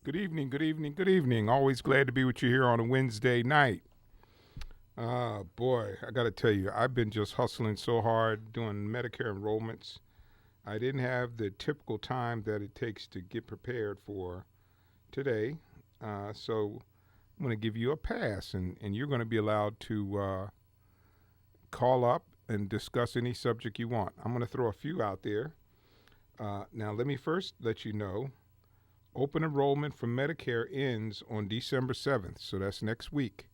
Good evening, good evening, good evening. Always glad to be with you here on a Wednesday night. Boy, I got to tell you, I've been just hustling so hard doing Medicare enrollments. I didn't have the typical time that it takes to get prepared for today. So I'm going to give you a pass, and you're going to be allowed to call up and discuss any subject you want. I'm going to throw a few out there. Now, let me first let you know open enrollment for Medicare ends on December 7th, so that's next week.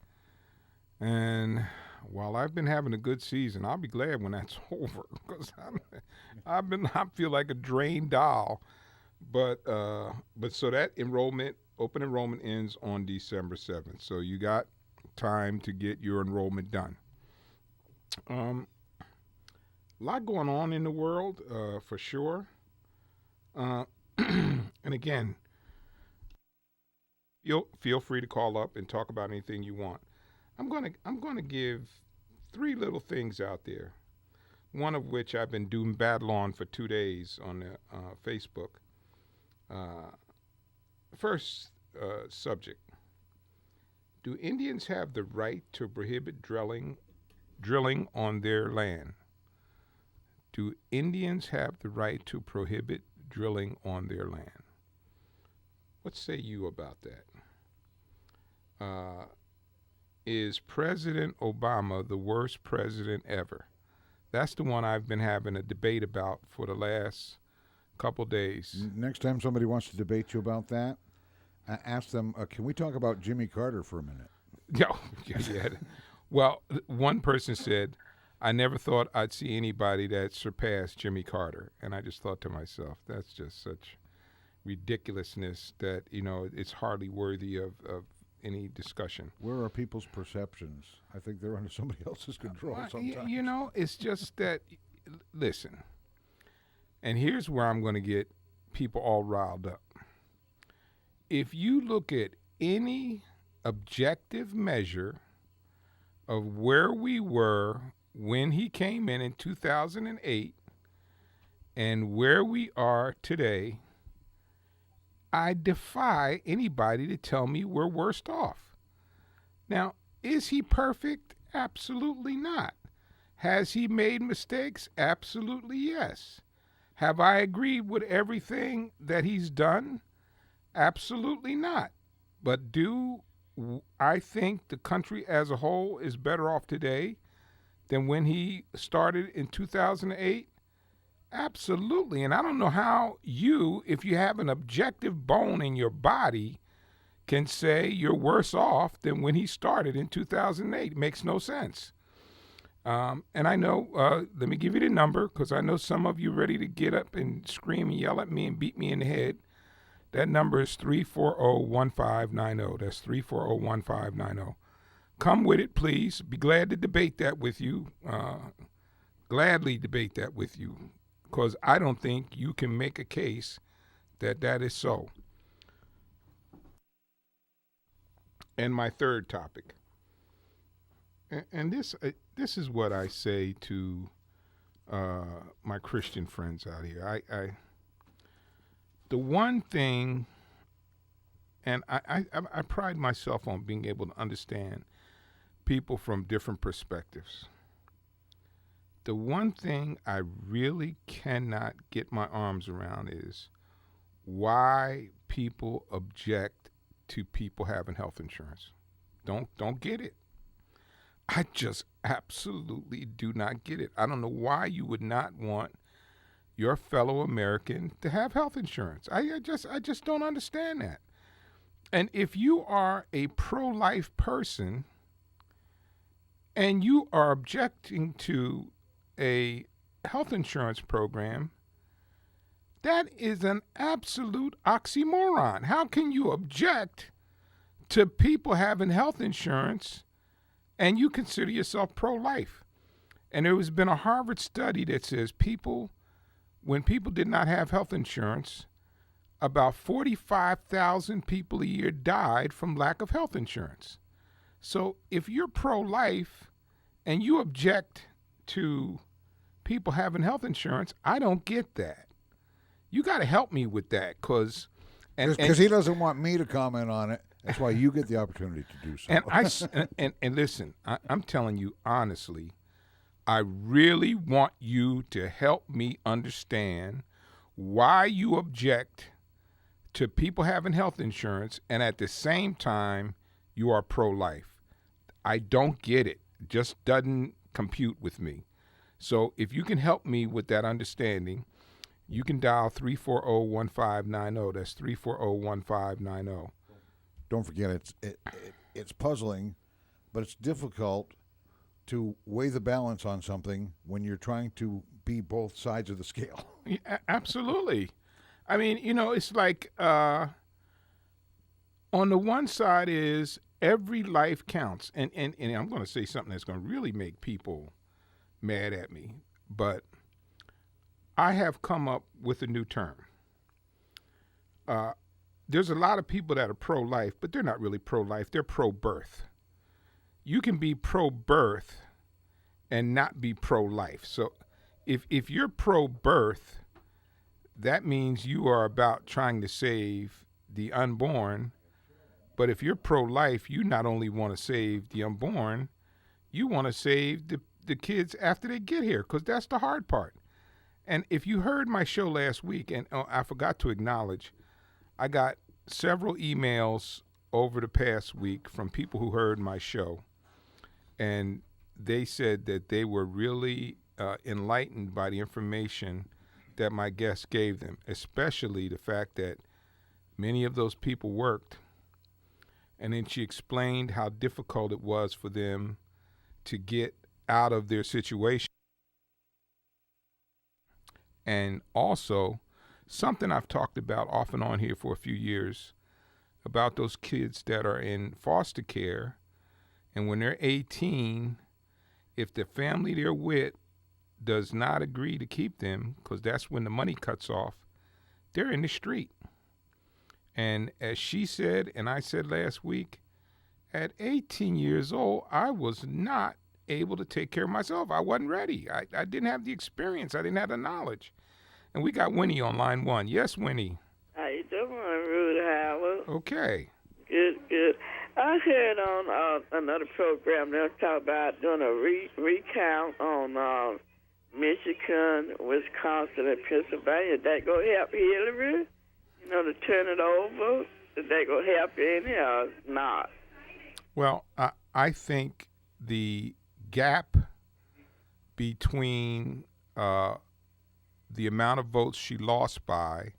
And while I've been having a good season, I'll be glad when that's over because I feel like a drained doll. But so that open enrollment ends on December 7th. So you got time to get your enrollment done. A lot going on in the world, for sure. And again, feel free to call up and talk about anything you want. I'm gonna give three little things out there. One of which I've been doing battle on for 2 days on Facebook. First subject: do Indians have the right to prohibit drilling on their land? Do Indians have the right to prohibit drilling on their land? What say you about that? Is President Obama the worst president ever? That's the one I've been having a debate about for the last couple days. Next time somebody wants to debate you about that, ask them, can we talk about Jimmy Carter for a minute? Yeah. Well, one person said, I never thought I'd see anybody that surpassed Jimmy Carter. And I just thought to myself, that's just such ridiculousness that, it's hardly worthy of any discussion. Where are people's perceptions? I think they're under somebody else's control sometimes. It's just that, listen, and here's where I'm going to get people all riled up. If you look at any objective measure of where we were when he came in 2008 and where we are today, I defy anybody to tell me we're worse off. Now, is he perfect? Absolutely not. Has he made mistakes? Absolutely yes. Have I agreed with everything that he's done? Absolutely not. But do I think the country as a whole is better off today than when he started in 2008? Absolutely. And I don't know how if you have an objective bone in your body, can say you're worse off than when he started in 2008. It makes no sense. And I know, let me give you the number because I know some of you are ready to get up and scream and yell at me and beat me in the head. That number is 340-1590. That's 340-1590. Come with it, please. Be glad to debate that with you. Gladly debate that with you. Because I don't think you can make a case that is so. And my third topic, and this is what I say to my Christian friends out here. The one thing, and I pride myself on being able to understand people from different perspectives. The one thing I really cannot get my arms around is why people object to people having health insurance. Don't get it. I just absolutely do not get it. I don't know why you would not want your fellow American to have health insurance. I just don't understand that. And if you are a pro-life person and you are objecting to a health insurance program, that is an absolute oxymoron. How can you object to people having health insurance and you consider yourself pro-life? And there has been a Harvard study that says when people did not have health insurance, about 45,000 people a year died from lack of health insurance. So if you're pro-life and you object to people having health insurance, I don't get that. You got to help me with that because Because he doesn't want me to comment on it. That's why you get the opportunity to do so. And listen, I'm telling you honestly, I really want you to help me understand why you object to people having health insurance and at the same time you are pro-life. I don't get it. It just doesn't compute with me. So if you can help me with that understanding, you can dial 340-1590. That's 340-1590. Don't forget, it's puzzling, but it's difficult to weigh the balance on something when you're trying to be both sides of the scale. Yeah, absolutely. I mean, it's like on the one side is every life counts. And I'm going to say something that's going to really make people mad at me. But I have come up with a new term. There's a lot of people that are pro-life, but they're not really pro-life. They're pro-birth. You can be pro-birth and not be pro-life. So if you're pro-birth, that means you are about trying to save the unborn. But if you're pro-life, you not only want to save the unborn, you want to save the kids after they get here, because that's the hard part. And if you heard my show last week, and I forgot to acknowledge, I got several emails over the past week from people who heard my show, and they said that they were really enlightened by the information that my guest gave them, especially the fact that many of those people worked. And then she explained how difficult it was for them to get out of their situation. And also, something I've talked about off and on here for a few years, about those kids that are in foster care, and when they're 18, if the family they're with does not agree to keep them, because that's when the money cuts off, they're in the street. And as she said, and I said last week, at 18 years old, I was not able to take care of myself. I wasn't ready. I didn't have the experience. I didn't have the knowledge. And we got Winnie on line one. Yes, Winnie. How you doing, Rudy Howard? Okay. Good. I heard on another program they were talking about doing a recount on Michigan, Wisconsin, and Pennsylvania. That go help Hillary? To turn it over? Is that going to help any or not? Well, I think the gap between the amount of votes she lost by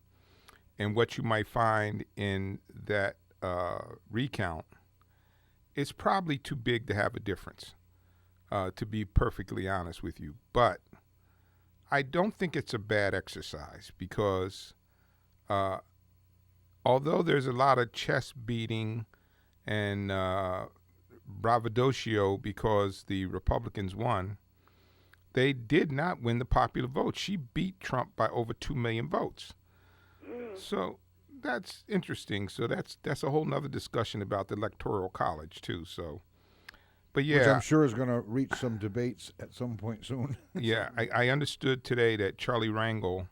and what you might find in that recount is probably too big to have a difference, to be perfectly honest with you. But I don't think it's a bad exercise because although there's a lot of chest beating and bravadocio because the Republicans won, they did not win the popular vote. She beat Trump by over 2 million votes. So that's interesting. So that's a whole nother discussion about the Electoral College too. So, but yeah, which I'm sure is going to reach some debates at some point soon. Yeah, I understood today that Charlie Rangel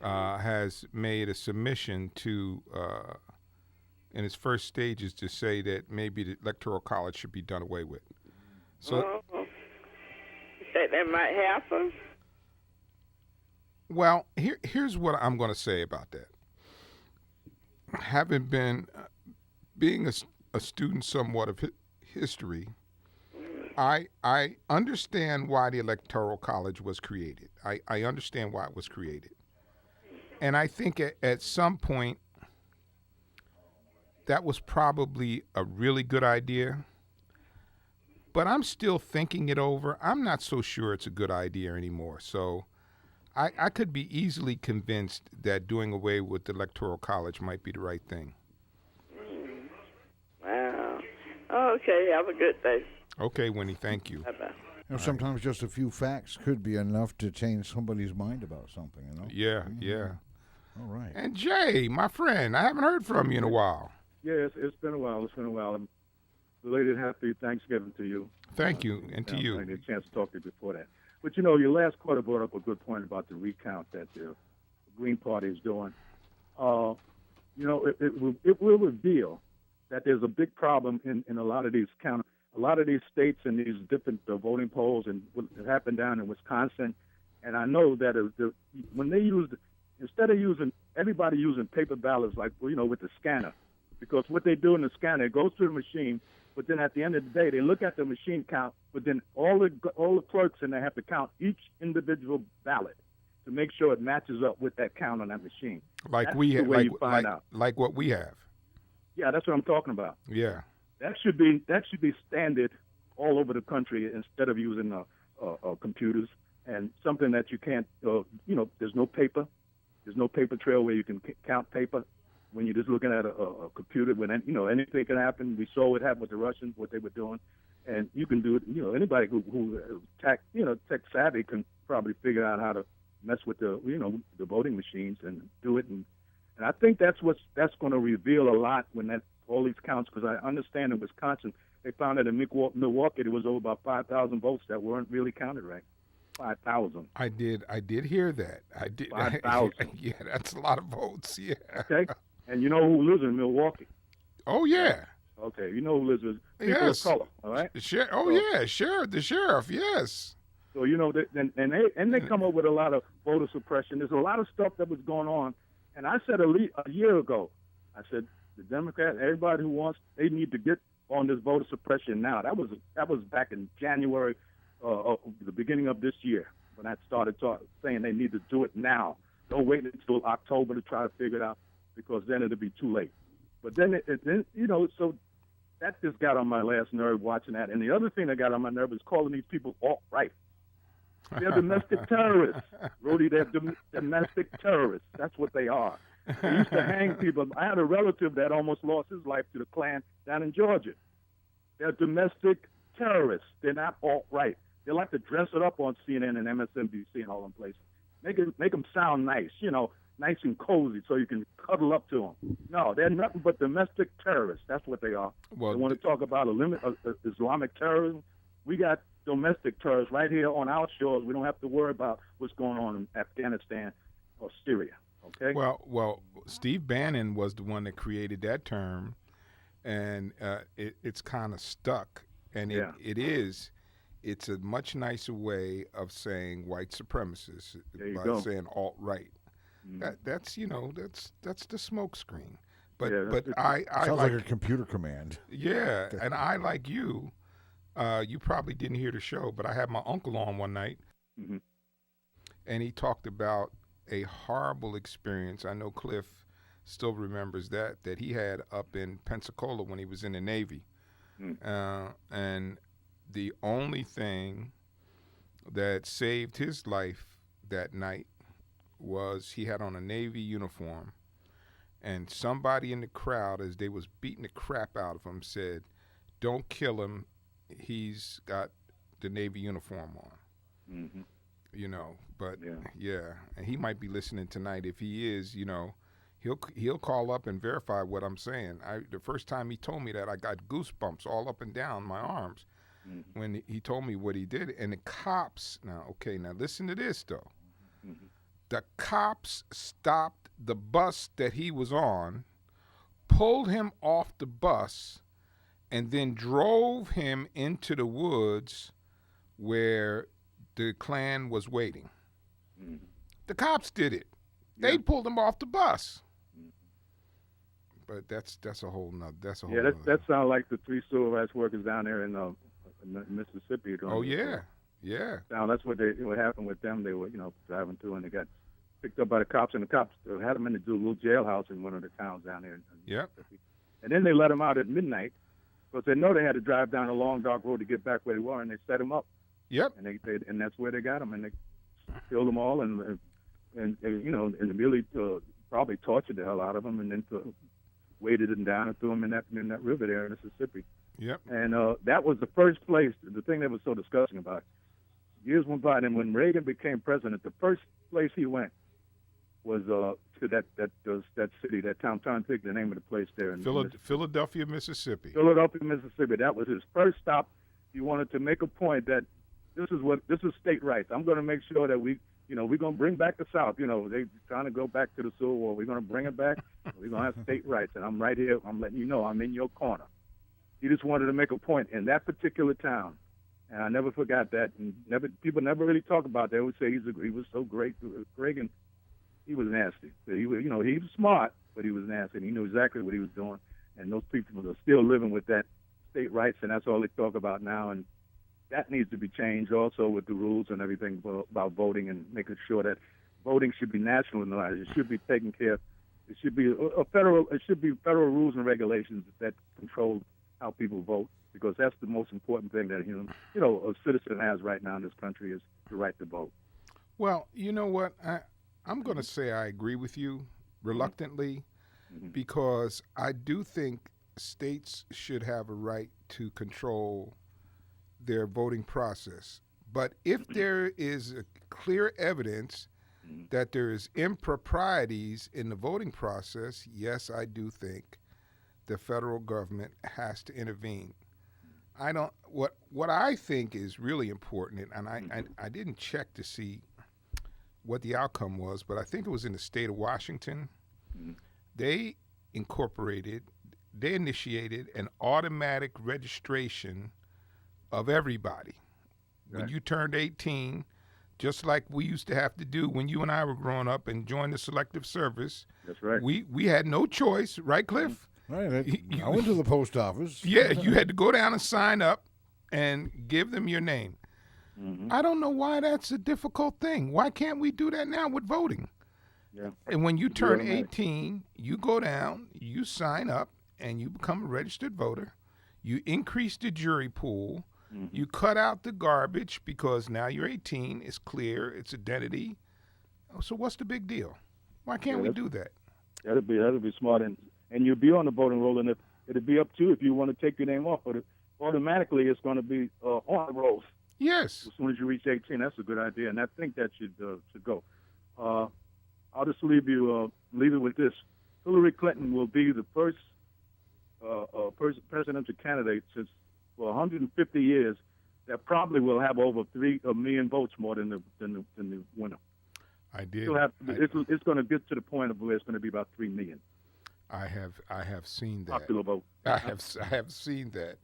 has made a submission to in its first stages to say that maybe the Electoral College should be done away with. So that might happen. Well, here's what I'm going to say about that. Having been being a student somewhat of history, I understand why the Electoral College was created. I understand why it was created. And I think at some point that was probably a really good idea. But I'm still thinking it over. I'm not so sure it's a good idea anymore. So I could be easily convinced that doing away with the Electoral College might be the right thing. Wow. Okay, have a good day. Okay, Winnie, thank you. Bye-bye. Sometimes just a few facts could be enough to change somebody's mind about something, Yeah. All right. And Jay, my friend, I haven't heard from you in a while. Yeah, it's been a while. I'm belated happy Thanksgiving to you. Thank you, and to you. I had a chance to talk to you before that. But, your last quarter brought up a good point about the recount that the Green Party is doing. it will reveal that there's a big problem in a lot of these states and these different voting polls, and what happened down in Wisconsin. And I know that when they instead of everybody using paper ballots like, with the scanner, because what they do in the scanner, it goes through the machine, but then at the end of the day, they look at the machine count, but then all the clerks and they have to count each individual ballot to make sure it matches up with that count on that machine. Like we have, like what we have. Yeah, that's what I'm talking about. Yeah, that should be standard all over the country instead of using computers and something that you can't. There's no paper. There's no paper trail where you can count paper when you're just looking at a computer. When anything can happen. We saw what happened with the Russians, what they were doing, and you can do it. Anybody who tech savvy can probably figure out how to mess with the voting machines and do it. And I think that's going to reveal a lot when all these counts. Because I understand in Wisconsin they found that in Milwaukee there was over about 5,000 votes that weren't really counted right. 5,000. I did hear that. I did. 5,000. Yeah, that's a lot of votes. Yeah. Okay. And you know who lives in Milwaukee? Oh yeah. Okay. You know who lives with people of color? All right. The sheriff. Yes. So they come up with a lot of voter suppression. There's a lot of stuff that was going on, and I said a year ago, I said the Democrats, everybody who wants, they need to get on this voter suppression now. That was back in January. The beginning of this year, when I started saying they need to do it now. Don't wait until October to try to figure it out, because then it'll be too late. But then, so that just got on my last nerve watching that. And the other thing that got on my nerve is calling these people alt-right. They're domestic terrorists, Rudy. They're domestic terrorists. That's what they are. They used to hang people. I had a relative that almost lost his life to the Klan down in Georgia. They're domestic terrorists. They're not alt-right. They like to dress it up on CNN and MSNBC and all them places. Make them sound nice, nice and cozy, so you can cuddle up to them. No, they're nothing but domestic terrorists. That's what they are. Well, they want to talk about Islamic terrorism. We got domestic terrorists right here on our shores. We don't have to worry about what's going on in Afghanistan or Syria. Okay. Well, Steve Bannon was the one that created that term, and it's kind of stuck. And it's a much nicer way of saying white supremacists by saying alt-right. Mm-hmm. That's the smoke screen. But I sounds like a computer command. Yeah, and I, like you probably didn't hear the show, but I had my uncle on one night, mm-hmm. and he talked about a horrible experience. I know Cliff still remembers that he had up in Pensacola when he was in the Navy. And the only thing that saved his life that night was he had on a Navy uniform, and somebody in the crowd, as they was beating the crap out of him, said, "Don't kill him. He's got the Navy uniform on." Mm-hmm. But and he might be listening tonight. If he is, he'll call up and verify what I'm saying. The first time he told me that, I got goosebumps all up and down my arms when he told me what he did. And the cops, now listen to this though. Mm-hmm. The cops stopped the bus that he was on, pulled him off the bus, and then drove him into the woods where the Klan was waiting. Mm-hmm. The cops did it. They pulled him off the bus. But that's a whole nother. That sounds like the 3 civil rights workers down there in Mississippi. Oh yeah. Now that's what happened with them. They were driving through and they got picked up by the cops, and the cops had them in a little jailhouse in one of the towns down there in Mississippi. And then they let them out at midnight because they know they had to drive down a long dark road to get back where they were, and they set them up. Yep. And that's where they got them, and they killed them all, and really probably tortured the hell out of them, and then weighted them down and threw them in that river there in Mississippi. Yep. And that was the first place. The thing that was so disgusting about it, years went by, and when Reagan became president, the first place he went was to that city, that town. I'm trying to think the name of the place there in Philadelphia, Mississippi. Philadelphia, Mississippi. That was his first stop. He wanted to make a point that this is state rights. I'm going to make sure that we we're going to bring back the South. They trying to go back to the Civil War. We're going to bring it back. We're going to have state rights. And I'm right here. I'm letting you know I'm in your corner. He just wanted to make a point in that particular town. And I never forgot that. And people never really talk about that. They would say he was so great. Reagan, he was nasty. He was smart, but he was nasty. And he knew exactly what he was doing. And those people are still living with that state rights, and that's all they talk about now. And that needs to be changed also with the rules and everything about voting and making sure that voting should be nationalized. It should be taken care of. It should be federal rules and regulations that control how people vote, because that's the most important thing that a citizen has right now in this country is the right to vote. Well, you know what? I'm going to say I agree with you reluctantly, because I do think states should have a right to control their voting process. But if there is a clear evidence that there is improprieties in the voting process, yes, I do think the federal government has to intervene. What I think is really important, and I didn't check to see what the outcome was, but I think it was in the state of Washington. They initiated an automatic registration of everybody. Right. When you turned 18, just like we used to have to do when you and I were growing up and joined the Selective Service. That's right. We had no choice, right, Cliff? Right. I went to the post office. Yeah, you had to go down and sign up and give them your name. I don't know why that's a difficult thing. Why can't we do that now with voting? Yeah. And when you turn 18, you go down, you sign up, and you become a registered voter. You increase the jury pool. You cut out the garbage because now you're 18. It's clear. It's identity. So what's the big deal? Why can't we do that? That'd be smart, and you'll be on the voting roll, and it'll be up to you if you want to take your name off. But automatically, it's going to be on the rolls. Yes. As soon as you reach 18, that's a good idea, and I think that should go. I'll just leave it with this: Hillary Clinton will be the first presidential candidate since for 150 years that probably will have over 3 million votes more than the winner. I did. It's going to get to the point of where it's going to be about 3 million. I have seen that. Popular vote. I have seen that.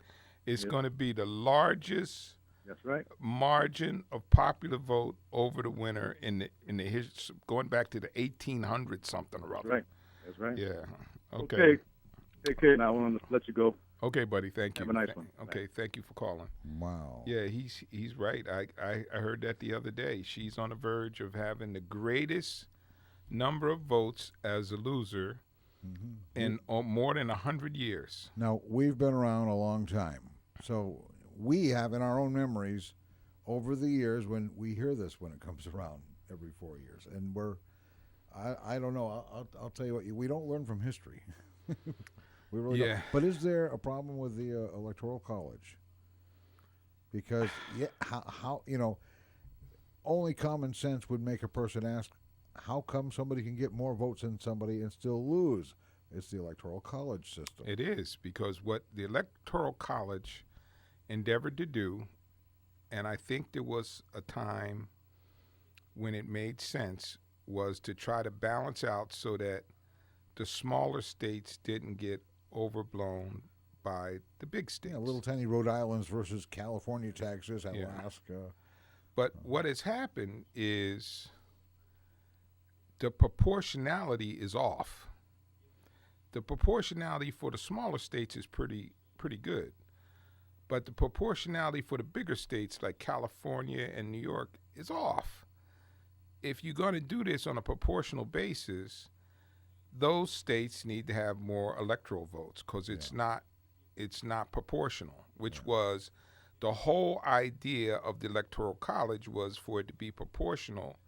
It's going to be the largest. That's right. Margin of popular vote over the winner in the history, going back to the 1800 something or other. That's right. Yeah. Okay. Take care. Now I want to let you go. Okay, buddy. Thank you. Have a nice one. Okay. Thank you for calling. Wow. Yeah, he's right. I heard that the other day. She's on the verge of having the greatest number of votes as a loser in more than 100 years. Now, we've been around a long time, so we have in our own memories over the years when we hear this when it comes around every 4 years. And I don't know, I'll tell you what, we don't learn from history. We really don't. But is there a problem with the Electoral College? Because, how only common sense would make a person ask, how come somebody can get more votes than somebody and still lose? It's the Electoral College system. It is, because what the Electoral College endeavored to do, and I think there was a time when it made sense, was to try to balance out so that the smaller states didn't get overblown by the big states. Yeah, little tiny Rhode Islands versus California, Texas, Alaska. But what has happened is the proportionality is off. The proportionality for the smaller states is pretty good. But the proportionality for the bigger states like California and New York is off. If you're going to do this on a proportional basis, those states need to have more electoral votes because it's not proportional, which was the whole idea of the Electoral College, was for it to be proportional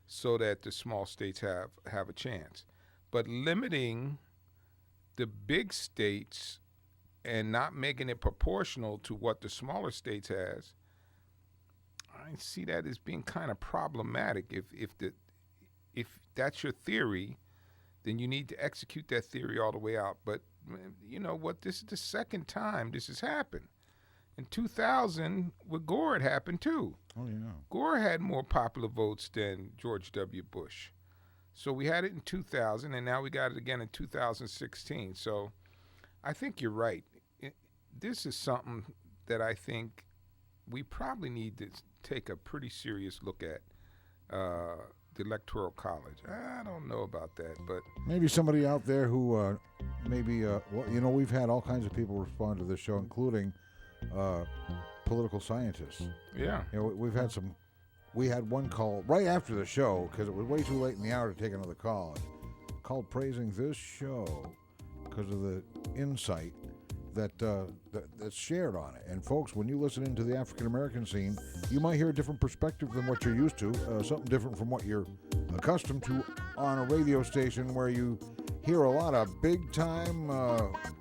so that the small states have a chance. But limiting the big states and not making it proportional to what the smaller states has, I see that as being kind of problematic. If that's your theory, then you need to execute that theory all the way out. But you know what? This is the second time this has happened. In 2000, with Gore, it happened too. Oh, yeah. Gore had more popular votes than George W. Bush. So we had it in 2000, and now we got it again in 2016. So I think you're right. This is something that I think we probably need to take a pretty serious look at. The Electoral College. I don't know about that, but maybe somebody out there who we've had all kinds of people respond to this show, including political scientists. Yeah. We had one call right after the show because it was way too late in the hour to take another call. Called praising this show because of the insight that's shared on it. And folks, when you listen into the African American scene, you might hear a different perspective than what you're used to, something different from what you're accustomed to on a radio station where you hear a lot of big-time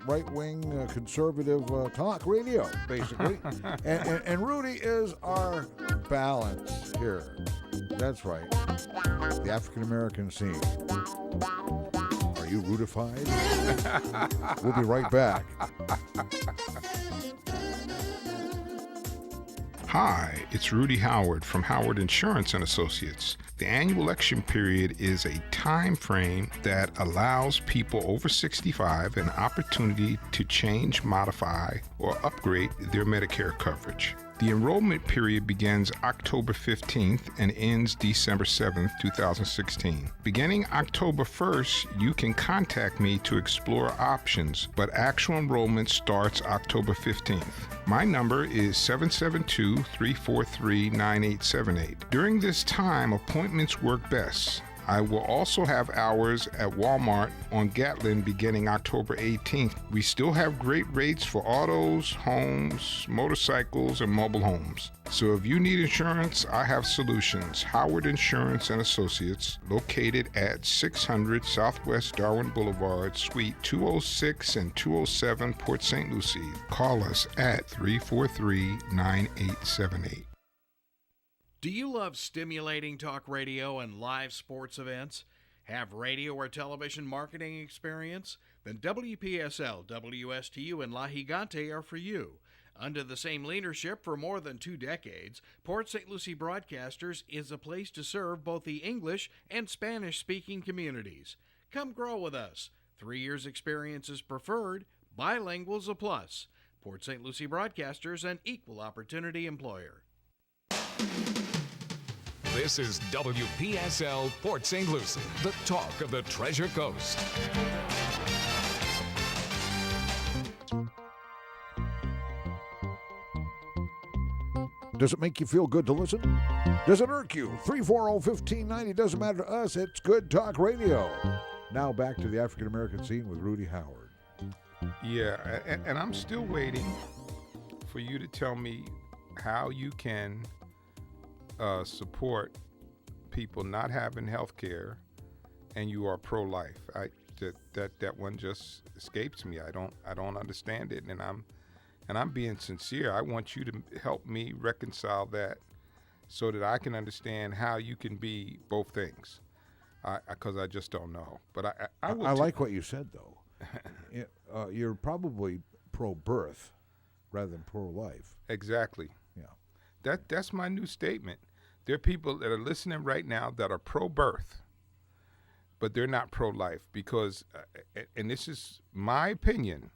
right-wing conservative talk radio, basically. and Rudy is our balance here. That's right. The African American scene. Are you Rudified? We'll be right back. Hi, it's Rudy Howard from Howard Insurance and Associates. The annual election period is a time frame that allows people over 65 an opportunity to change, modify, or upgrade their Medicare coverage. The enrollment period begins October 15th and ends December 7th, 2016. Beginning October 1st, you can contact me to explore options, but actual enrollment starts October 15th. My number is 772-343-9878. During this time, appointments work best. I will also have hours at Walmart on Gatlin beginning October 18th. We still have great rates for autos, homes, motorcycles, and mobile homes. So if you need insurance, I have solutions. Howard Insurance and Associates, located at 600 Southwest Darwin Boulevard, Suite 206 and 207, Port St. Lucie. Call us at 343-9878. Do you love stimulating talk radio and live sports events? Have radio or television marketing experience? Then WPSL, WSTU, and La Gigante are for you. Under the same leadership for more than 2 decades, Port St. Lucie Broadcasters is a place to serve both the English and Spanish-speaking communities. Come grow with us. 3 years experience is preferred. Bilingual's a plus. Port St. Lucie Broadcasters, an equal opportunity employer. This is WPSL Port St. Lucie, the talk of the Treasure Coast. Does it make you feel good to listen? Does it irk you? 340-1590 doesn't matter to us. It's good talk radio. Now back to the African American scene with Rudy Howard. Yeah, and I'm still waiting for you to tell me how you can support people not having health care and you are pro-life. That one just escapes me. I don't understand it, and I'm being sincere. I want you to help me reconcile that so that I can understand how you can be both things, because I just don't know. But I like what you said, though. You're probably pro-birth rather than pro-life. Exactly. Yeah. That's my new statement. There are people that are listening right now that are pro-birth, but they're not pro-life because, and this is my opinion,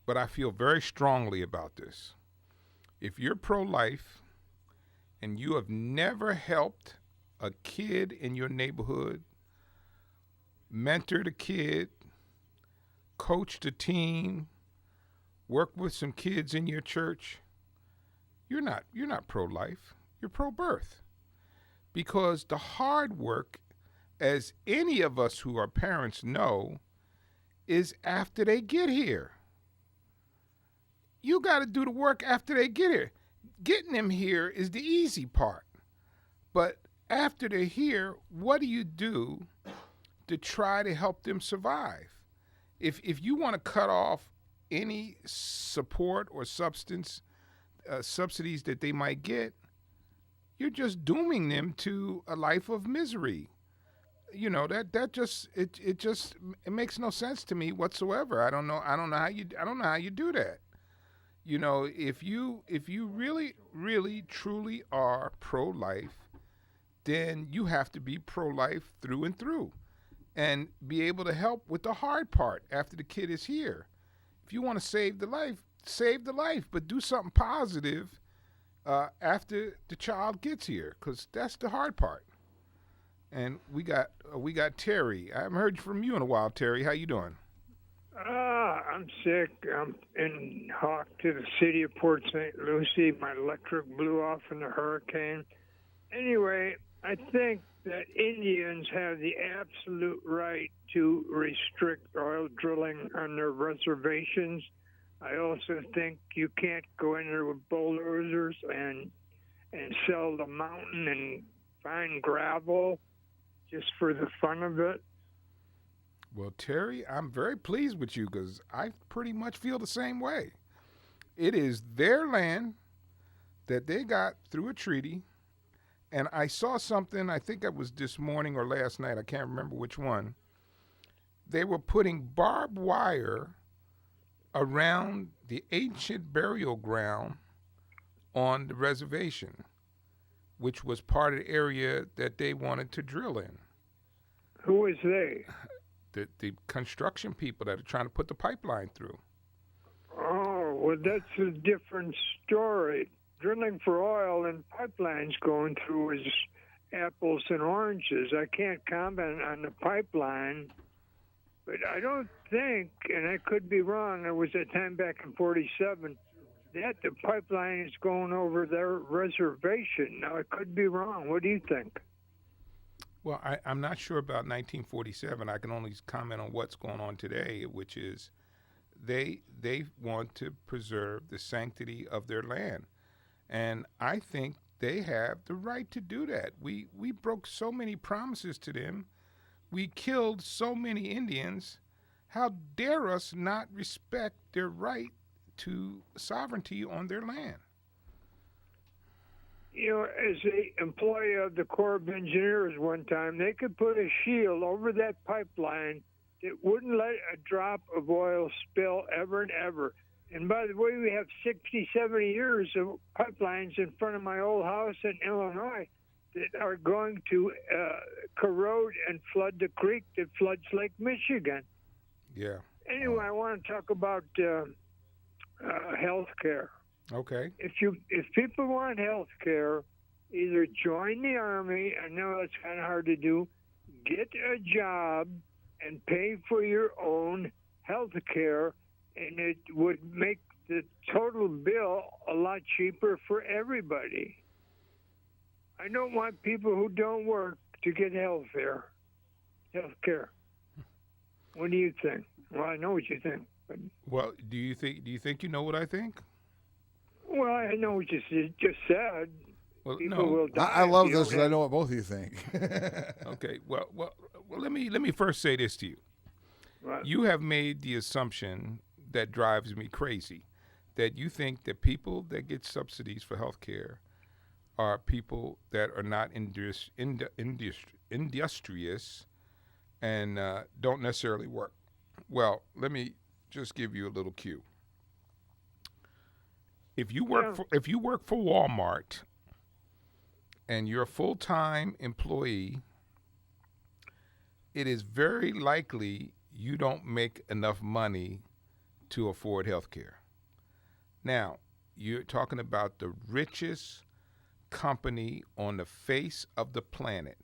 but I feel very strongly about this. If you're pro-life and you have never helped a kid in your neighborhood, mentored a kid, coached a team, worked with some kids in your church, you're not pro-life. You're pro-birth, because the hard work, as any of us who are parents know, is after they get here. You got to do the work after they get here. Getting them here is the easy part, but after they're here, what do you do to try to help them survive? If you want to cut off any support or subsidies that they might get, you're just dooming them to a life of misery. You know, that just it makes no sense to me whatsoever. I don't know how you do that. You know, if you really, really, truly are pro-life, then you have to be pro-life through and through, and be able to help with the hard part after the kid is here. If you want to save the life, but do something positive after the child gets here, because that's the hard part. And we got Terry. I haven't heard from you in a while, Terry. How you doing? I'm sick. I'm in Hawk to the city of Port St. Lucie. My electric blew off in the hurricane. Anyway, I think that Indians have the absolute right to restrict oil drilling on their reservations. I also think you can't go in there with bulldozers and sell the mountain and find gravel just for the fun of it. Well, Terry, I'm very pleased with you because I pretty much feel the same way. It is their land that they got through a treaty. And I saw something, I think it was this morning or last night, I can't remember which one. They were putting barbed wire around the ancient burial ground on the reservation, which was part of the area that they wanted to drill in. Who is they? The construction people that are trying to put the pipeline through. Oh, well, that's a different story. Drilling for oil and pipelines going through is apples and oranges. I can't comment on the pipeline, but I don't think, and I could be wrong, there was a time back in 47 that the pipeline is going over their reservation. Now, I could be wrong. What do you think? Well, I'm not sure about 1947. I can only comment on what's going on today, which is they want to preserve the sanctity of their land. And I think they have the right to do that. We broke so many promises to them. We killed so many Indians. How dare us not respect their right to sovereignty on their land? You know, as an employee of the Corps of Engineers one time, they could put a shield over that pipeline that wouldn't let a drop of oil spill ever and ever. And by the way, we have 60, 70 years of pipelines in front of my old house in Illinois that are going to corrode and flood the creek that floods Lake Michigan. Yeah. Anyway, I want to talk about health care. Okay. If people want health care, either join the Army, I know it's kind of hard to do, get a job and pay for your own health care, and it would make the total bill a lot cheaper for everybody. I don't want people who don't work to get health care. What do you think? Well, I know what you think. But Well, do you think you know what I think? well, I know what you just said. Well, People no. will die. I love if you this don't because I have- know what both of you think. Okay. Well, let me first say this to you. Right. You have made the assumption that drives me crazy, that you think that people that get subsidies for health care are people that are not industrious and don't necessarily work. Well, let me just give you a little cue. If you work for Walmart and you're a full-time employee, it is very likely you don't make enough money to afford health care. Now, you're talking about the richest company on the face of the planet.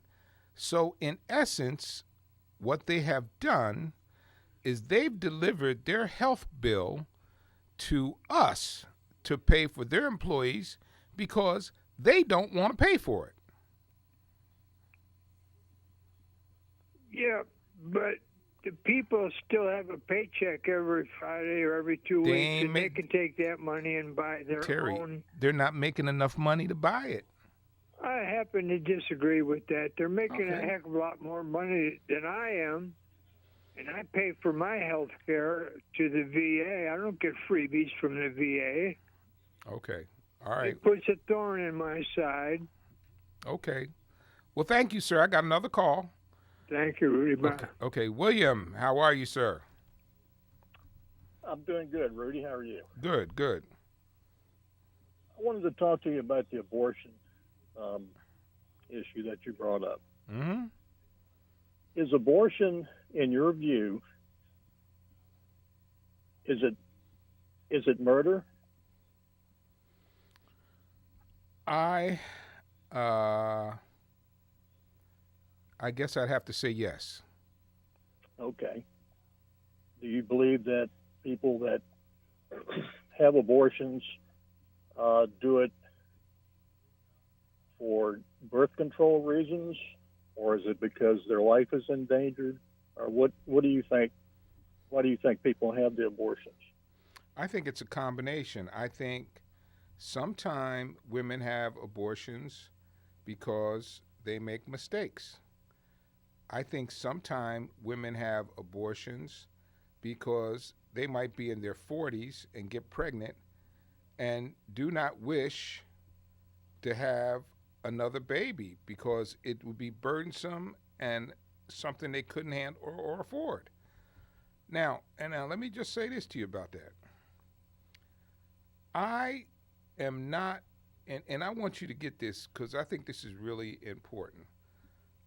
So, in essence, what they have done is they've delivered their health bill to us to pay for their employees because they don't want to pay for it. Yeah, but the people still have a paycheck every Friday or every 2 They weeks, ain't and they make- can take that money and buy their Terry, own. they're not making enough money to buy it. I happen to disagree with that. They're making a Okay. heck of a lot more money than I am, and I pay for my health care to the VA. I don't get freebies from the VA. Okay. All right. It puts a thorn in my side. Okay. Well, thank you, sir. I got another call. Thank you, Rudy. Bye. Okay. William, how are you, sir? I'm doing good, Rudy. How are you? Good. I wanted to talk to you about the abortion issue that you brought up. Mm-hmm. Is abortion, in your view, is it murder? I guess I'd have to say yes. Okay. Do you believe that people that have abortions do it for birth control reasons, or is it because their life is endangered, or what do you think? Why do you think people have the abortions? I think it's a combination. I think sometimes women have abortions because they make mistakes. I think sometimes women have abortions because they might be in their 40s and get pregnant and do not wish to have another baby because it would be burdensome and something they couldn't handle or afford. Now, let me just say this to you about that. I am not, and I want you to get this because I think this is really important.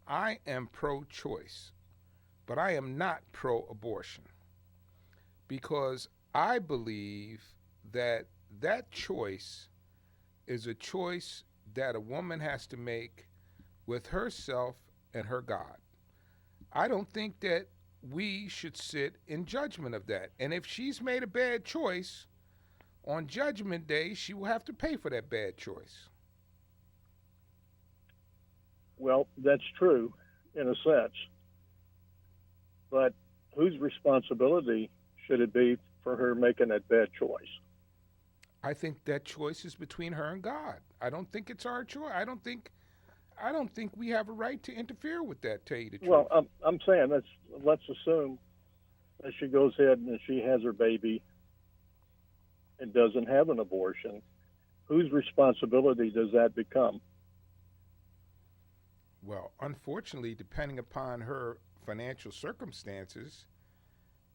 I am pro-choice, but I am not pro-abortion because I believe that choice is a choice that a woman has to make with herself and her God. I don't think that we should sit in judgment of that. And if she's made a bad choice, on Judgment Day, she will have to pay for that bad choice. Well, that's true in a sense. But whose responsibility should it be for her making that bad choice? I think that choice is between her and God. I don't think it's our choice. I don't think we have a right to interfere with that, tell you the truth. Well, I'm saying let's assume that she goes ahead and she has her baby and doesn't have an abortion. Whose responsibility does that become? Well, unfortunately, depending upon her financial circumstances,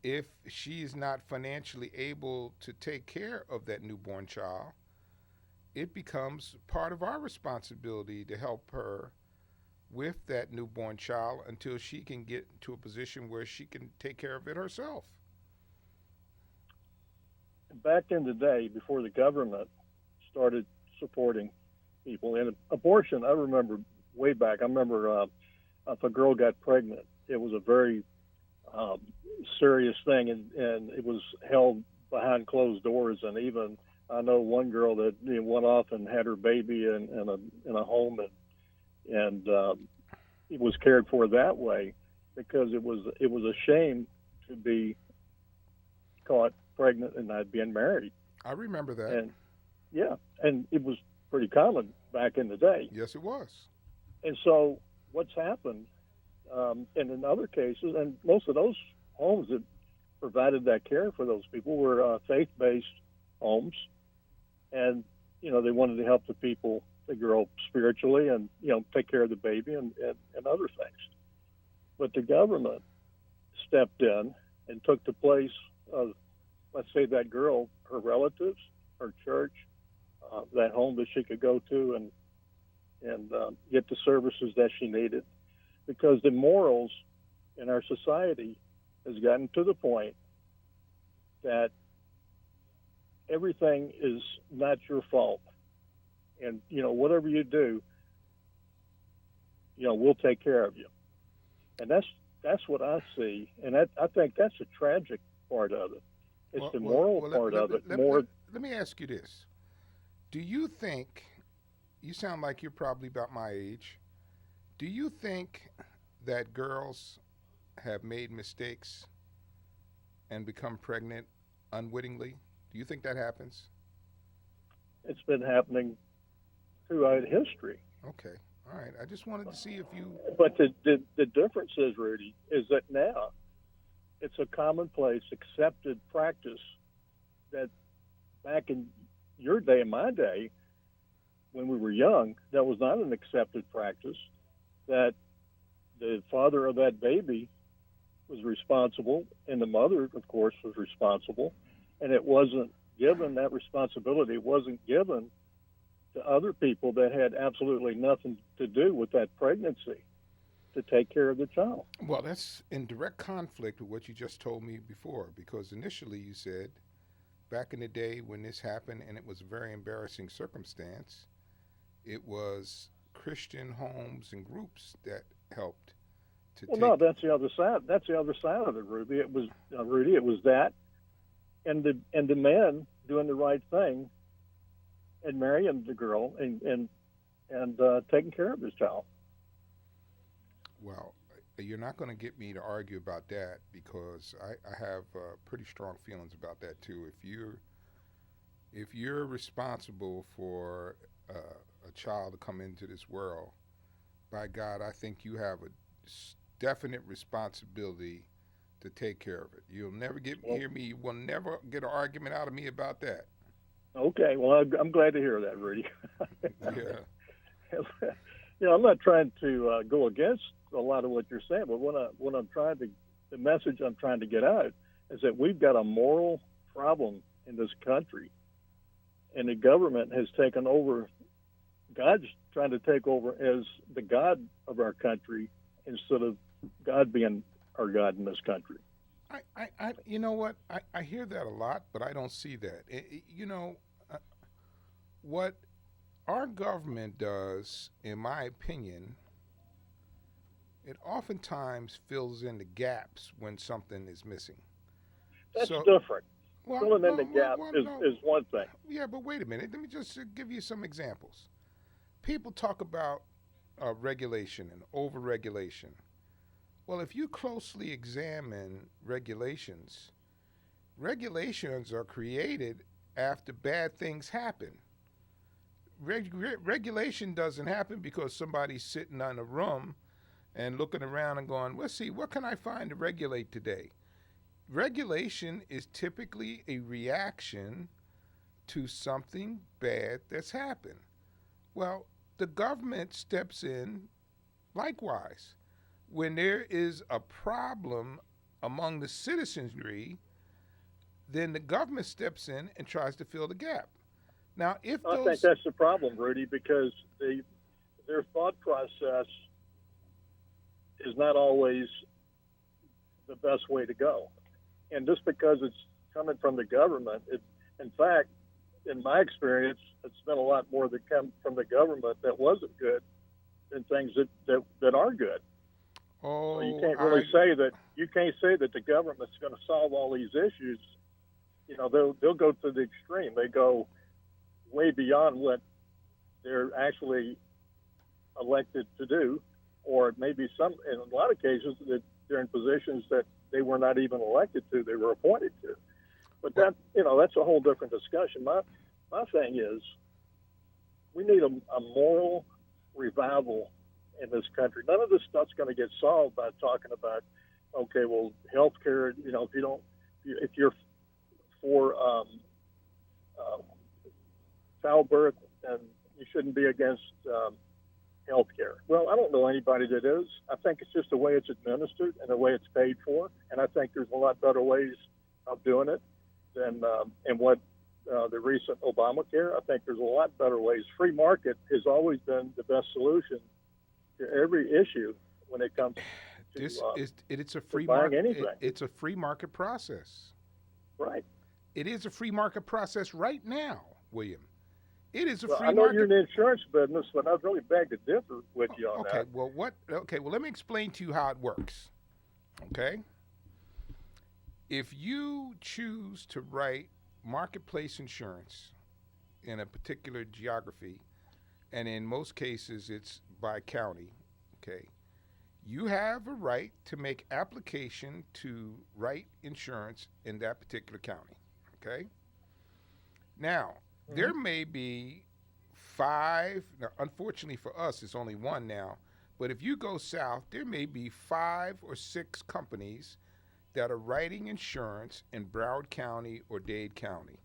if she is not financially able to take care of that newborn child, it becomes part of our responsibility to help her with that newborn child until she can get to a position where she can take care of it herself. Back in the day, before the government started supporting people in abortion, I remember way back, if a girl got pregnant, it was a very serious thing, and it was held behind closed doors. And even I know one girl that went off and had her baby in a home, and it was cared for that way because it was a shame to be caught pregnant and not being married. I remember that. And yeah, and it was pretty common back in the day. Yes, it was. And so what's happened, and in other cases, and most of those homes that provided that care for those people were faith-based homes, and they wanted to help the girl spiritually, and take care of the baby and other things. But the government stepped in and took the place of, let's say, that girl, her relatives, her church, that home that she could go to and get the services that she needed, because the morals in our society has gotten to the point that everything is not your fault, and whatever you do, we'll take care of you, and that's what I see, and I think that's a tragic part of it. It's the moral part of it. Let me ask you this: do you think? You sound like you're probably about my age. Do you think that girls have made mistakes and become pregnant unwittingly? Do you think that happens? It's been happening throughout history. Okay. All right. I just wanted to see if you... But the difference is, Rudy, is that now it's a commonplace, accepted practice that back in your day and my day, when we were young, that was not an accepted practice, that the father of that baby was responsible, and the mother, of course, was responsible, and it wasn't given, that responsibility wasn't given to other people that had absolutely nothing to do with that pregnancy to take care of the child. Well, that's in direct conflict with what you just told me before, because initially you said back in the day when this happened and it was a very embarrassing circumstance, it was Christian homes and groups that helped to Well, take. no, that's the other side. That's the other side of it, Ruby. It was Rudy. It was that, and the man doing the right thing, and marrying the girl, and taking care of his child. Well, you're not going to get me to argue about that because I have pretty strong feelings about that too. If you're responsible for a child to come into this world, by God, I think you have a definite responsibility to take care of it. You'll never hear me. You will never get an argument out of me about that. Okay, well, I'm glad to hear that, Rudy. Yeah. I'm not trying to go against a lot of what you're saying, but the message I'm trying to get out is that we've got a moral problem in this country, and the government has taken over. God's trying to take over as the God of our country instead of God being our God in this country. I you know what? I hear that a lot, but I don't see that. What our government does, in my opinion, it oftentimes fills in the gaps when something is missing. That's different. Well, Filling in the gap is one thing. Yeah, but wait a minute. Let me just give you some examples. People talk about regulation and over-regulation. Well, if you closely examine regulations are created after bad things happen. Regulation doesn't happen because somebody's sitting in a room and looking around and going, let's see, what can I find to regulate today? Regulation is typically a reaction to something bad that's happened. Well, the government steps in likewise. When there is a problem among the citizenry, then the government steps in and tries to fill the gap. Now, I think that's the problem, Rudy, because their thought process is not always the best way to go. And just because it's coming from the government, in fact, in my experience, it's been a lot more that come from the government that wasn't good than things that are good. Oh, so you can't really say that the government's going to solve all these issues. They'll go to the extreme. They go way beyond what they're actually elected to do, or maybe in a lot of cases that they're in positions that they were not even elected to, they were appointed to. But that's a whole different discussion. My thing is, we need a moral revival in this country. None of this stuff's going to get solved by talking about, okay, well, health care, if you're for childbirth, and you shouldn't be against health care. Well, I don't know anybody that is. I think it's just the way it's administered and the way it's paid for, and I think there's a lot better ways of doing it than what the recent Obamacare. I think there's a lot better ways. Free market has always been the best solution to every issue when it comes to it's a free buying market. anything. It's a free market process. Right. It is a free market process right now, William. It is a free I know market. you're in the insurance business, but I'd really beg to differ with you on that. Well, let me explain to you how it works. Okay? If you choose to write marketplace insurance in a particular geography, and in most cases it's by county, okay, you have a right to make application to write insurance in that particular county, okay? Now, there may be 5, now, unfortunately for us, it's only 1 now, but if you go south, there may be 5 or 6 companies that are writing insurance in Broward County or Dade County.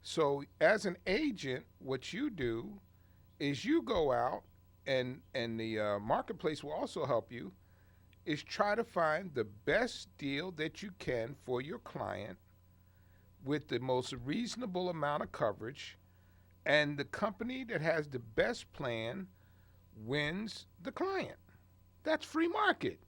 So as an agent, what you do is you go out, and the marketplace will also help you, is try to find the best deal that you can for your client with the most reasonable amount of coverage and the company that has the best plan wins the client. That's free market.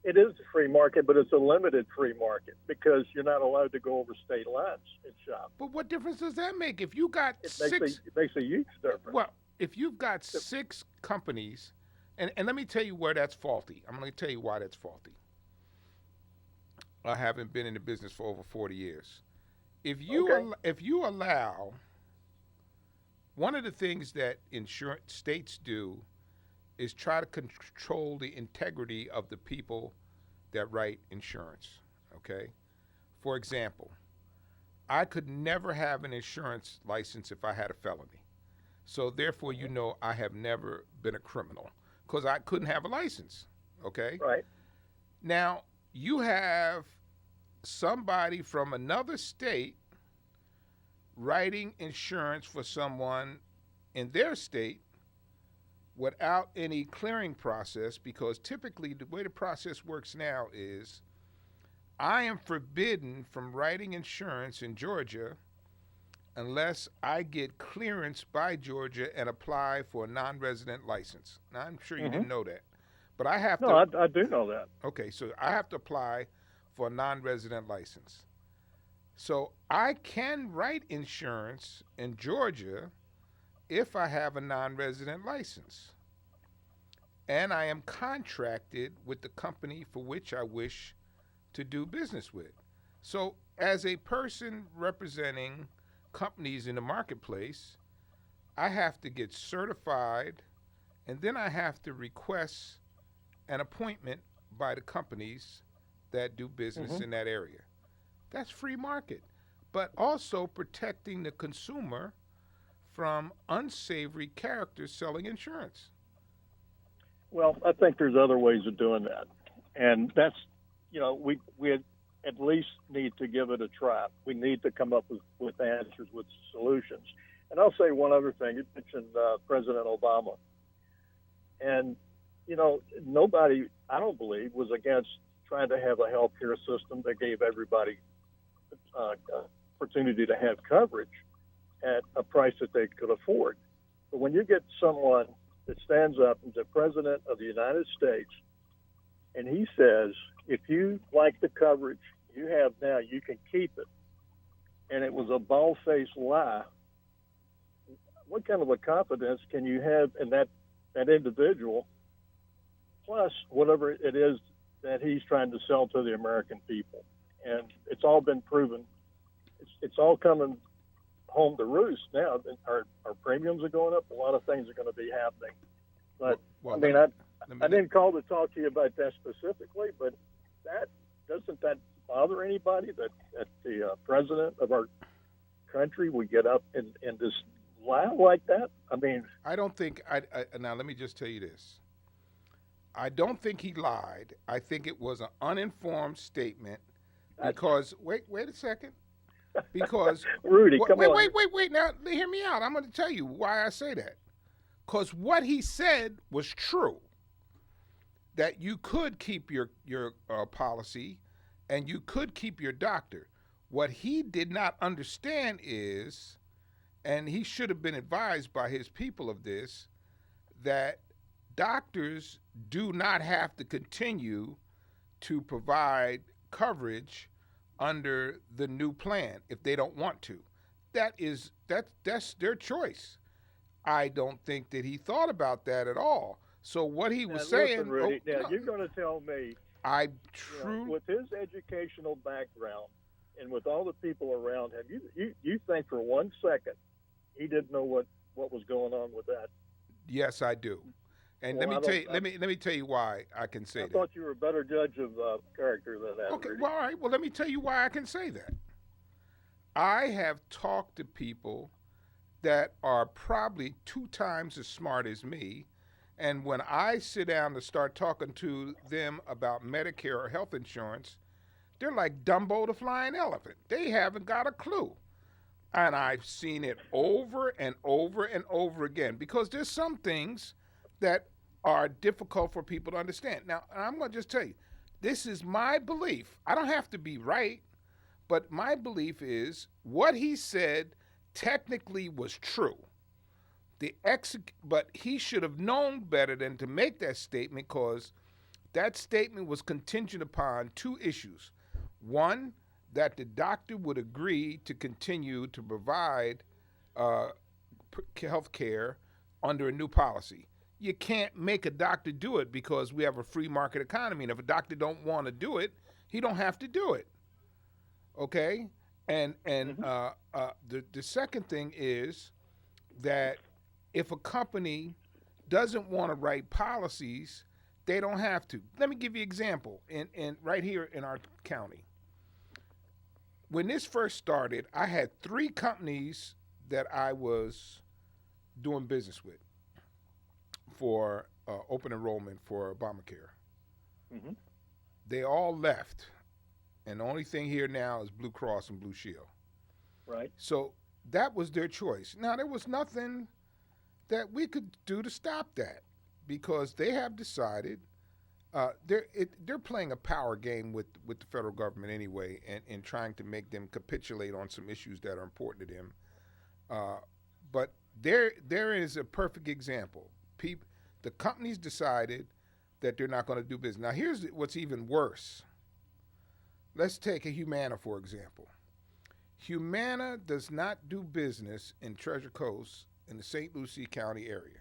It is a free market, but it's a limited free market because you're not allowed to go over state lines and shop. But what difference does that make if you got It makes a huge difference. Well, if you've got 6 companies, and let me tell you where that's faulty. I'm going to tell you why that's faulty. I haven't been in the business for over 40 years. If you allow, one of the things that insurance states do is try to control the integrity of the people that write insurance, okay? For example, I could never have an insurance license if I had a felony. So therefore, you know, I have never been a criminal because I couldn't have a license, okay? Right. Now, you have somebody from another state writing insurance for someone in their state without any clearing process, because typically the way the process works now is I am forbidden from writing insurance in Georgia unless I get clearance by Georgia and apply for a non-resident license. Now, I'm sure you didn't know that, but I have to. No, I do know that. Okay, so I have to apply for a non-resident license. So I can write insurance in Georgia if I have a non-resident license. And I am contracted with the company for which I wish to do business with. So as a person representing companies in the marketplace, I have to get certified, and then I have to request an appointment by the companies that do business in that area. That's free market, but also protecting the consumer from unsavory characters selling insurance. Well, I think there's other ways of doing that, and that's, you know, we at least need to give it a try. We need to come up with answers, with solutions. And I'll say one other thing. You mentioned President Obama, and you know, nobody, I don't believe, was against trying to have a healthcare system that gave everybody opportunity to have coverage at a price that they could afford. But when you get someone that stands up and is the president of the United States, and he says, if you like the coverage you have now, you can keep it, and it was a bald-faced lie, what kind of a confidence can you have in that individual, plus whatever it is that he's trying to sell to the American people? And it's all been proven. It's all coming home to roost now. Our premiums are going up. A lot of things are going to be happening. But well, I mean, I didn't call to talk to you about that specifically, but doesn't that bother anybody that the president of our country would get up and just lie like that? I mean, I don't think. Now let me just tell you this. I don't think he lied. I think it was an uninformed statement. Because wait a second. Because Rudy, come on. Wait. Now hear me out. I'm going to tell you why I say that. Because what he said was true. That you could keep your policy, and you could keep your doctor. What he did not understand is, and he should have been advised by his people of this, that doctors do not have to continue to provide coverage under the new plan if they don't want to. That's their choice. I don't think that he thought about that at all. So what he was saying, listen, Rudy, you're going to tell me, with his educational background and with all the people around him, you think for 1 second he didn't know what was going on with that? Yes, I do. And let me tell you why I can say that. I thought you were a better judge of character than that. Okay, Rudy. well, all right. Well, let me tell you why I can say that. I have talked to people that are probably 2 times as smart as me, and when I sit down to start talking to them about Medicare or health insurance, they're like Dumbo the flying elephant. They haven't got a clue. And I've seen it over and over and over again, because there's some things that are difficult for people to understand. Now, I'm going to just tell you, this is my belief. I don't have to be right, but my belief is what he said technically was true. But he should have known better than to make that statement, because that statement was contingent upon two issues. One, that the doctor would agree to continue to provide health care under a new policy. You can't make a doctor do it because we have a free market economy. And if a doctor don't want to do it, he don't have to do it. Okay? And the second thing is that if a company doesn't want to write policies, they don't have to. Let me give you an example. In right here in our county, when this first started, I had 3 companies that I was doing business with for open enrollment for Obamacare. Mm-hmm. They all left, and the only thing here now is Blue Cross and Blue Shield. Right. So that was their choice. Now, there was nothing that we could do to stop that, because they have decided they're playing a power game with the federal government anyway, and trying to make them capitulate on some issues that are important to them. But there is a perfect example. The companies decided that they're not going to do business. Now, here's what's even worse. Let's take a Humana, for example. Humana does not do business in Treasure Coast in the St. Lucie County area.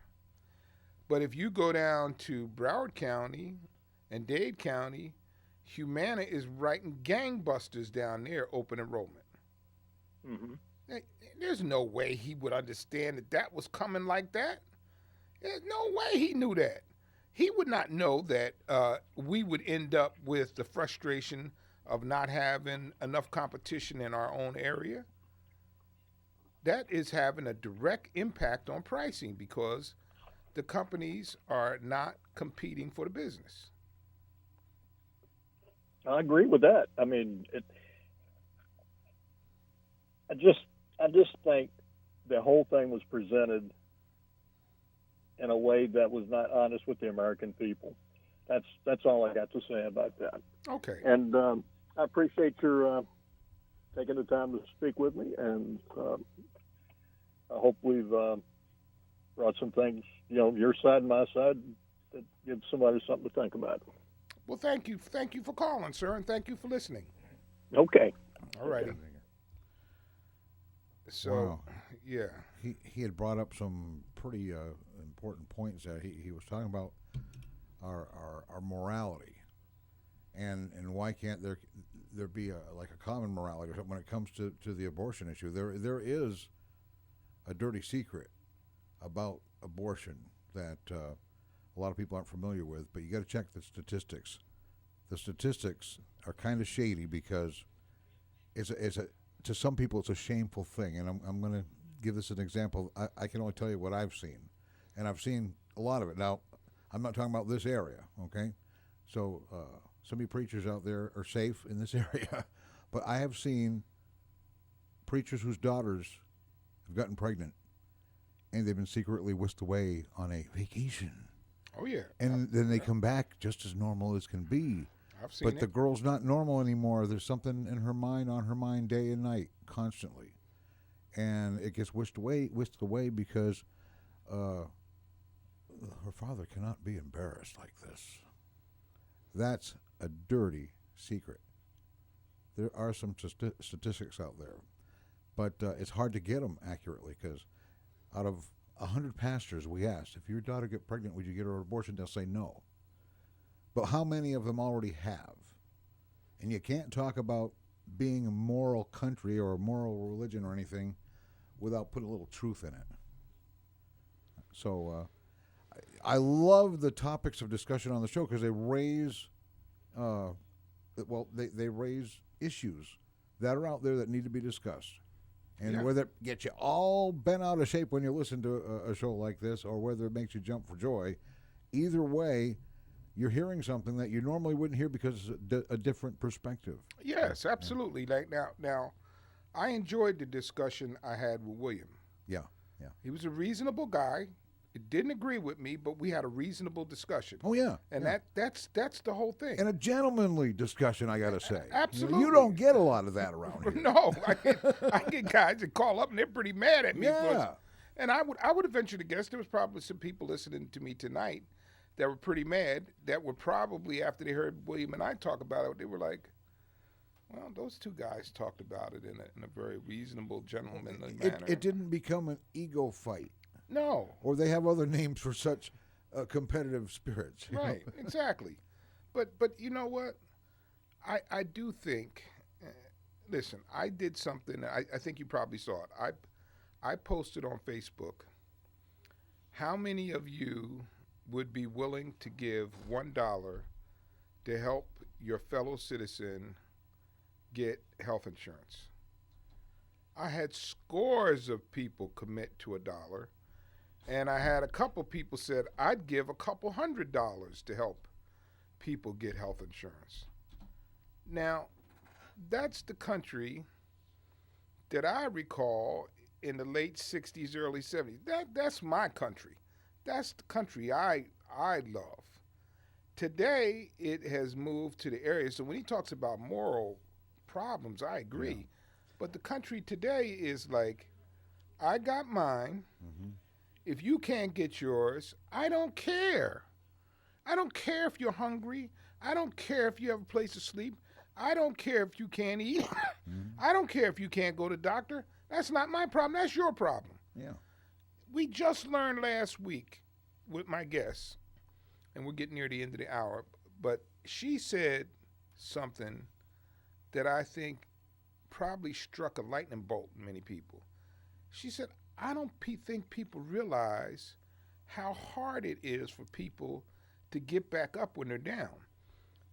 But if you go down to Broward County and Dade County, Humana is writing gangbusters down there, open enrollment. Mm-hmm. There's no way he would understand that was coming like that. There's no way he knew that. He would not know that we would end up with the frustration of not having enough competition in our own area. That is having a direct impact on pricing, because the companies are not competing for the business. I agree with that. I mean, I just think the whole thing was presented in a way that was not honest with the American people. That's all I got to say about that. Okay. And I appreciate your taking the time to speak with me, and I hope we've brought some things, your side and my side, that gives somebody something to think about. Well, thank you. Thank you for calling, sir, and thank you for listening. Okay. All righty. So, wow. Yeah. He had brought up some pretty important points that he was talking about our morality, and why can't there be a common morality or something when it comes to the abortion issue? There is a dirty secret about abortion that a lot of people aren't familiar with, but you got to check the statistics. The statistics are kind of shady, because to some people it's a shameful thing, and I'm going to give this an example. I can only tell you what I've seen, and I've seen a lot of it. Now, I'm not talking about this area, okay? So some of you preachers out there are safe in this area, but I have seen preachers whose daughters have gotten pregnant, and they've been secretly whisked away on a vacation. Oh, yeah. And then they come back just as normal as can be. I've seen But it. the girl's not normal anymore. There's something in her mind, on her mind, day and night, constantly. And it gets whisked away because her father cannot be embarrassed like this. That's a dirty secret. There are some statistics out there, but it's hard to get them accurately, because out of 100 pastors we asked, if your daughter get pregnant, would you get her an abortion? They'll say no. But how many of them already have? And you can't talk about being a moral country or a moral religion or anything without putting a little truth in it. So I love the topics of discussion on the show, because they raise, they raise issues that are out there that need to be discussed. And whether it gets you all bent out of shape when you listen to a show like this, or whether it makes you jump for joy, either way, you're hearing something that you normally wouldn't hear because it's a different perspective. Yes, absolutely. Like now, I enjoyed the discussion I had with William. Yeah. He was a reasonable guy. It didn't agree with me, but we had a reasonable discussion. Oh, yeah. And yeah. that's the whole thing. And a gentlemanly discussion, I got to say. Absolutely. You don't get a lot of that around here. No, I get guys that call up and they're pretty mad at me. Yeah. And I would venture to guess there was probably some people listening to me tonight that were pretty mad, that were probably, after they heard William and I talk about it, they were like, well, those two guys talked about it in a very reasonable, gentlemanly manner. It didn't become an ego fight. No. Or they have other names for such competitive spirits. Right, exactly. But you know what? I do think, listen, I did something, I think you probably saw it. I posted on Facebook, how many of you would be willing to give $1 to help your fellow citizen get health insurance? I had scores of people commit to $1, and I had a couple people said I'd give a couple $100 to help people get health insurance. Now, that's the country that I recall in the late 60s, early 70s. That's my country. That's the country I love. Today, it has moved to the area. So when he talks about moral problems, I agree. Yeah. But the country today is like, I got mine. Mm-hmm. If you can't get yours, I don't care. I don't care if you're hungry. I don't care if you have a place to sleep. I don't care if you can't eat. Mm-hmm. I don't care if you can't go to the doctor. That's not my problem. That's your problem. Yeah. We just learned last week with my guest, and we're getting near the end of the hour, but she said something that I think probably struck a lightning bolt in many people. She said, I don't think people realize how hard it is for people to get back up when they're down.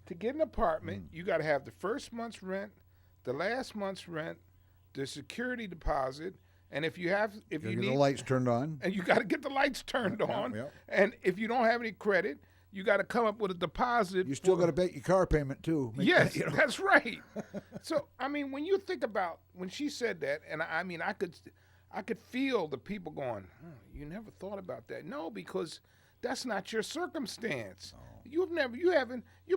To get an apartment, you got to have the first month's rent, the last month's rent, the security deposit, and if you need the lights turned on, and you got to get the lights turned on, and if you don't have any credit, you got to come up with a deposit. You still got to pay your car payment too. Yes, that's right. So I mean, when you think about when she said that, and I mean, I could feel the people going, oh, "You never thought about that." No, because that's not your circumstance. Oh. You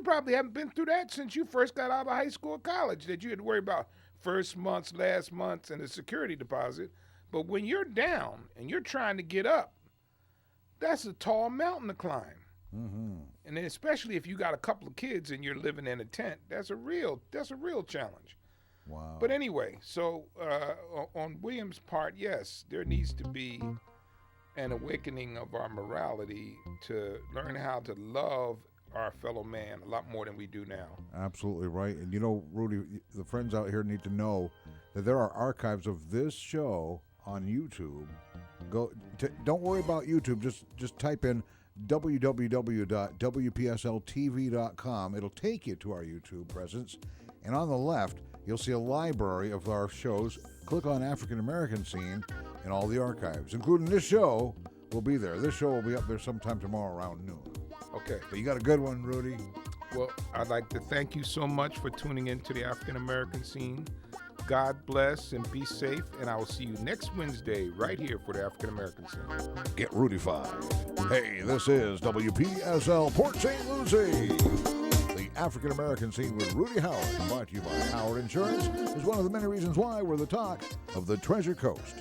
probably haven't been through that since you first got out of high school or college, that you had to worry about first month's, last month's, and the security deposit. But when you're down and you're trying to get up, that's a tall mountain to climb. Mm-hmm. And then especially if you got a couple of kids and you're living in a tent, that's a real challenge. Wow. But anyway, so on William's part, yes, there needs to be an awakening of our morality to learn how to love our fellow man a lot more than we do now. Absolutely right. And you know, Rudy, the friends out here need to know that there are archives of this show on YouTube. Don't worry about YouTube. Just type in www.wpsltv.com. It'll take you to our YouTube presence. And on the left, you'll see a library of our shows. Click on African American Scene, and all the archives, including this show, will be there. This show will be up there sometime tomorrow around noon. Okay. But you got a good one, Rudy. Well, I'd like to thank you so much for tuning in to the African American Scene. God bless and be safe, and I will see you next Wednesday right here for the African American Scene. Get Rudy-fied. Hey, this is WPSL Port St. Lucie. The African American Scene with Rudy Howard, brought to you by Howard Insurance, is one of the many reasons why we're the talk of the Treasure Coast.